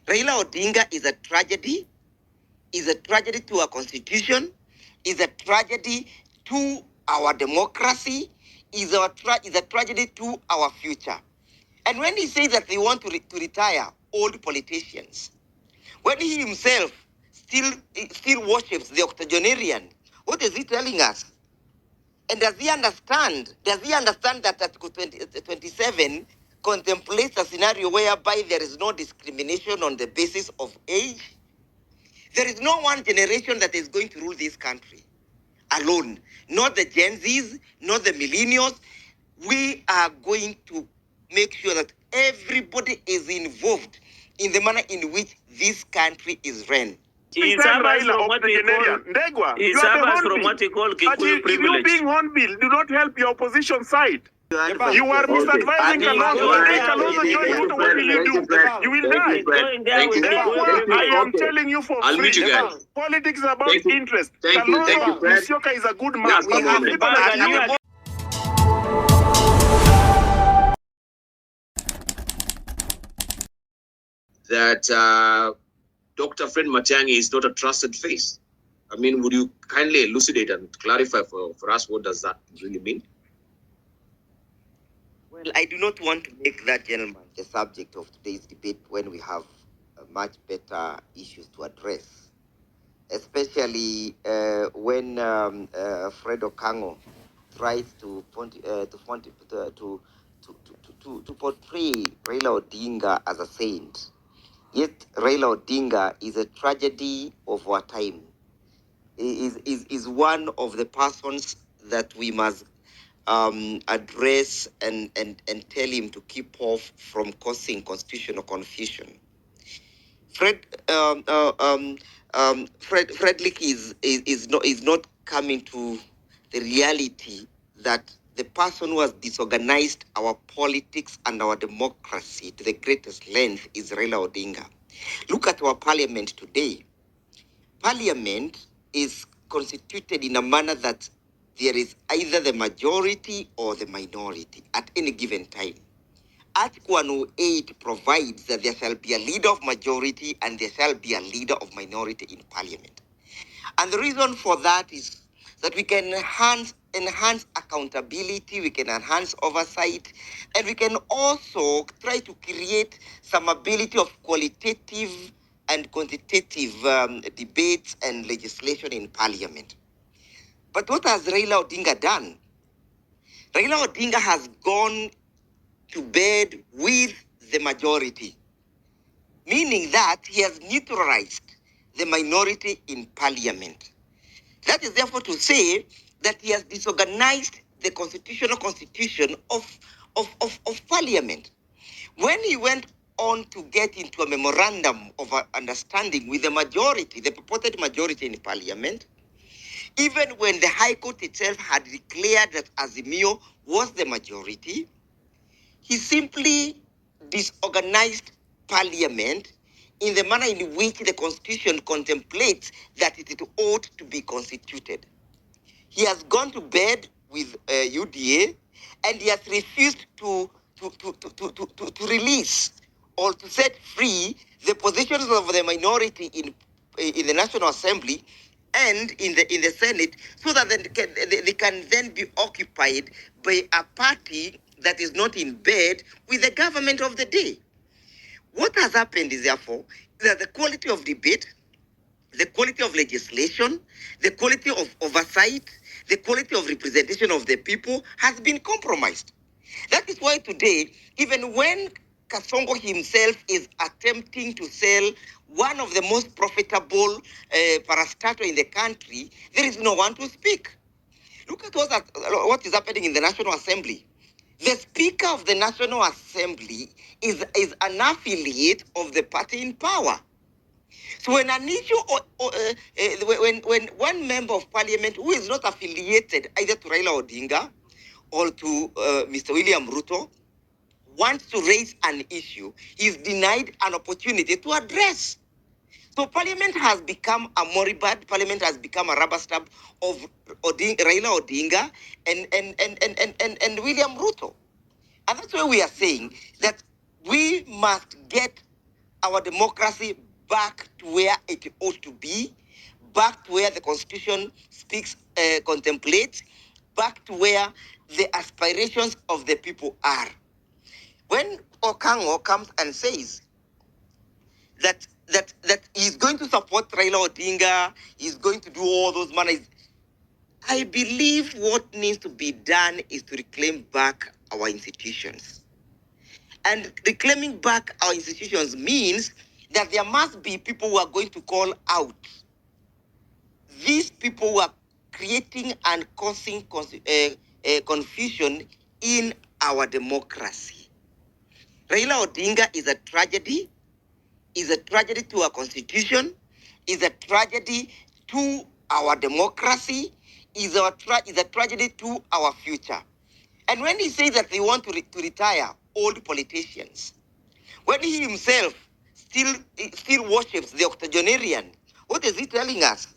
Raila Odinga is a tragedy to our constitution, is a tragedy to our democracy, is a tragedy to our future. And when he says that they want to retire old politicians, when he himself still worships the octogenarian, what is he telling us? And does he understand that Article 27 contemplates a scenario whereby there is no discrimination on the basis of age? There is no one generation that is going to rule this country alone. Not the Gen Zs, not the millennials. We are going to make sure that everybody is involved in the manner in which this country is ran. It's Raila from what we call Ndegwa. It's from what we call Kikuyu privilege. You being hornbill do not help your opposition side. You are misadvising Kalonzo. One day Kalonzo join Ruto, what will you do? You will die. I am telling you for free. Politics is about interest. Kalonzo Musyoka is a good man. We have people like you. That Dr. Fred Matiang'i is not a trusted face. I mean, would you kindly elucidate and clarify for us what does that really mean? Well, I do not want to make that gentleman the subject of today's debate when we have much better issues to address, especially when Fred Okango tries to portray Raila Odinga as a saint. Yet Raila Odinga is a tragedy of our time. Is one of the persons that we must address and tell him to keep off from causing constitutional confusion. Frederick is not coming to the reality that the person who has disorganized our politics and our democracy to the greatest length is Raila Odinga. Look at our parliament today. Parliament is constituted in a manner that there is either the majority or the minority at any given time. Article 108 provides that there shall be a leader of majority and there shall be a leader of minority in parliament. And the reason for that is that we can enhance accountability, we can enhance oversight, and we can also try to create some ability of qualitative and quantitative debates and legislation in parliament. But what has Raila Odinga done? Raila Odinga has gone to bed with the majority, meaning that he has neutralized the minority in parliament. That is therefore to say that he has disorganized the constitution of parliament. When he went on to get into a memorandum of understanding with the majority, the purported majority in parliament, even when the High Court itself had declared that Azimio was the majority, he simply disorganized parliament in the manner in which the constitution contemplates that it ought to be constituted. He has gone to bed with UDA, and he has refused to release or to set free the positions of the minority in the National Assembly and in the Senate, so that they can then be occupied by a party that is not in bed with the government of the day. What has happened is therefore that the quality of debate, the quality of legislation, the quality of oversight, the quality of representation of the people has been compromised. That is why today, even when Kasongo himself is attempting to sell one of the most profitable parastatal in the country, there is no one to speak. Look at what is happening in the National Assembly. The Speaker of the National Assembly is an affiliate of the party in power. So when an issue, when one member of parliament who is not affiliated either to Raila Odinga or to Mr. William Ruto wants to raise an issue, he is denied an opportunity to address. So parliament has become a moribund, parliament has become a rubber stamp of Raila Odinga and William Ruto. And that's why we are saying that we must get our democracy back to where it ought to be, back to where the Constitution contemplates, back to where the aspirations of the people are. When Okango comes and says that he's going to support Raila Odinga, he's going to do all those manners, I believe what needs to be done is to reclaim back our institutions. And reclaiming back our institutions means that there must be people who are going to call out these people who are creating and causing confusion in our democracy. Raila Odinga is a tragedy to our constitution, is a tragedy to our democracy, is a tragedy to our future. And when he says that they want to retire old politicians, when he himself still worships the octogenarian, what is he telling us?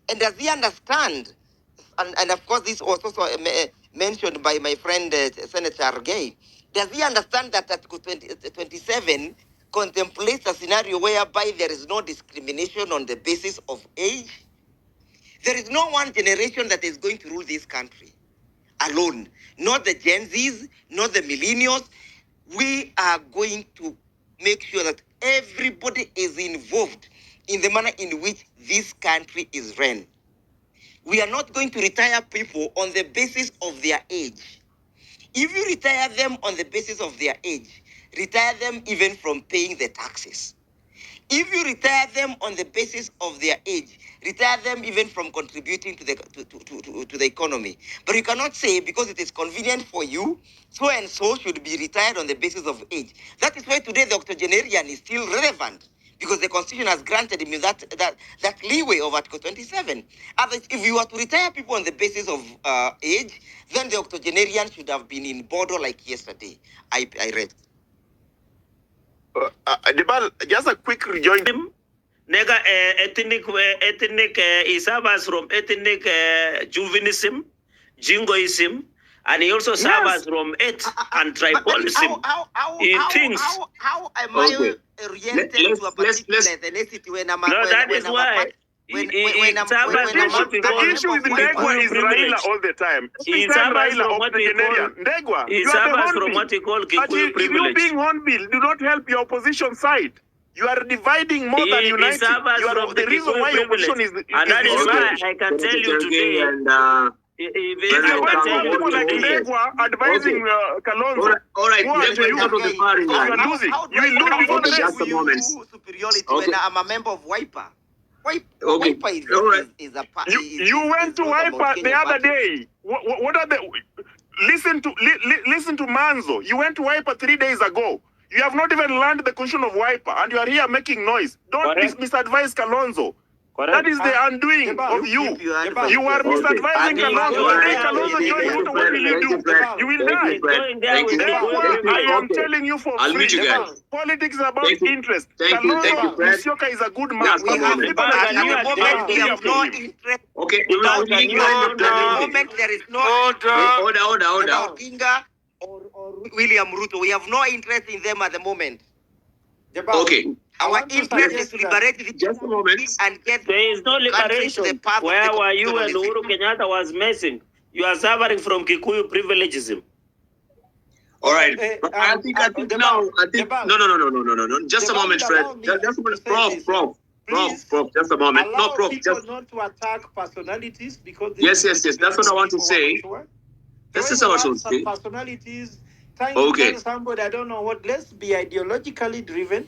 And does he understand? And of course, this was also mentioned by my friend Senator Gay. Does he understand that Article 27 contemplates a scenario whereby there is no discrimination on the basis of age? There is no one generation that is going to rule this country alone. Not the Gen Zs, not the millennials. We are going to make sure that everybody is involved in the manner in which this country is run. We are not going to retire people on the basis of their age. If you retire them on the basis of their age, retire them even from paying the taxes. If you retire them on the basis of their age, retire them even from contributing to the economy. But you cannot say because it is convenient for you, so and so should be retired on the basis of age. That is why today the octogenarian is still relevant, because the Constitution has granted him that leeway of Article 27. Otherwise, if you were to retire people on the basis of age, then the octogenarian should have been in Bodo like yesterday. I read. Just a quick rejoinder. Nega ethnic he suffers from ethnic juvenism, jingoism, and he also suffers from and tribalism. He thinks. How am I oriented to a particular ethnicity when I'm that is why. The issue with Ndegwa is Raila all the time. He suffers from what we call Ndegwa, you being hornbill do not help your opposition side. You are dividing more than uniting. You are the reason why your opposition is and that is why I can tell you today. If you want people like Ndegwa advising Kalonzo, all right, you are losing. You will lose before the rest. Superiority when I'm a member of Wiper. Wiper is a party. You went to Wiper the other day. What are the? Listen to Manzo. You went to Wiper 3 days ago. You have not even learned the constitution of Wiper, and you are here making noise. Don't misadvise Kalonzo. That is the undoing of you. You are misadvising Kalonzo. One day Kalonzo join Ruto, what will you do? You will die. I am telling you for free. Politics is about interest. Kalonzo Musyoka is a good man. We have no interest. Okay. At the moment, there is no order. Odinga or William Ruto. We have no interest in them at the moment. Okay. Our interest is to liberate the just a moment and get there is no liberation. Where were you when Uhuru Kenyatta was messing? You are suffering from Kikuyu privilegism. All right. I think no. Just a moment, Fred. Just a moment, Prof. Just a moment. No, Prof. Just not to attack personalities because yes. That's what I want to say. This is what I want to say. Personalities. Okay. Somebody, I don't know what. Let's be ideologically driven.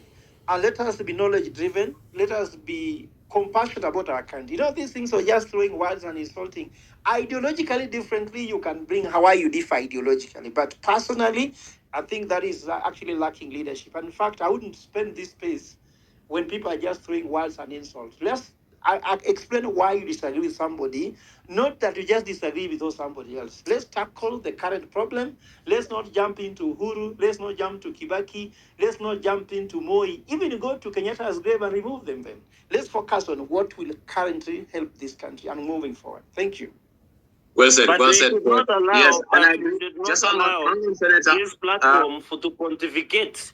And let us be knowledge-driven. Let us be compassionate about our country. You know, these things are just throwing words and insulting. Ideologically differently, you can bring how you differ ideologically. But personally, I think that is actually lacking leadership. And in fact, I wouldn't spend this space when people are just throwing words and insults. I explain why you disagree with somebody, not that you just disagree with somebody else. Let's tackle the current problem. Let's not jump into Uhuru. Let's not jump to Kibaki. Let's not jump into Moi. Even go to Kenyatta's grave and remove them then. Let's focus on what will currently help this country and moving forward. Thank you. Well said. But well said. Yes, and I agree. Just allow this platform to pontificate.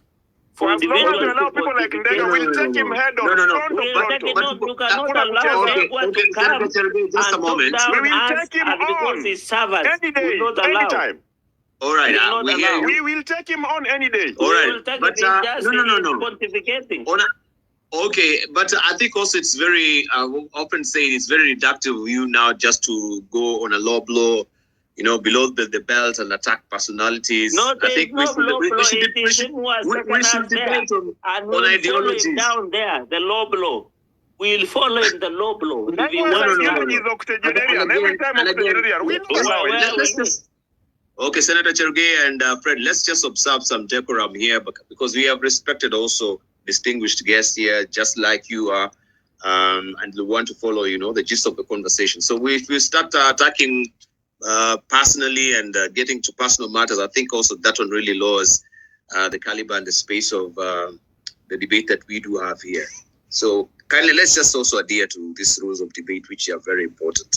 For as long as individuals you allow to people like pontificate. Ndegwa, we'll take him head on. No. Front of We'll take Pronto. it, no, you cannot Hakuna allow kucheza. Ndegwa to come just a and moment. talk We down will us take him because on he's servants. any day, Will not allow. anytime. All right, Will not we hear allow. you. We will take him on any day. All We right, will take but it just no. pontificating. Okay, but I think also it's very often saying it's very reductive of you now just to go on a low blow, below the belt and attack personalities. No, I think we should debate on ideologies. Down there, the low blow. We'll follow him the low blow. No. He's octogenarian. Every time octogenarian. We don't allow it. Okay, Senator Cherugei and Fred, let's just observe some decorum here because we have respected also distinguished guests here, just like you are, and we want to follow, the gist of the conversation. So if we start attacking personally and getting to personal matters, I think also that one really lowers the caliber and the space of the debate that we do have here. So kindly, let's just also adhere to these rules of debate, which are very important.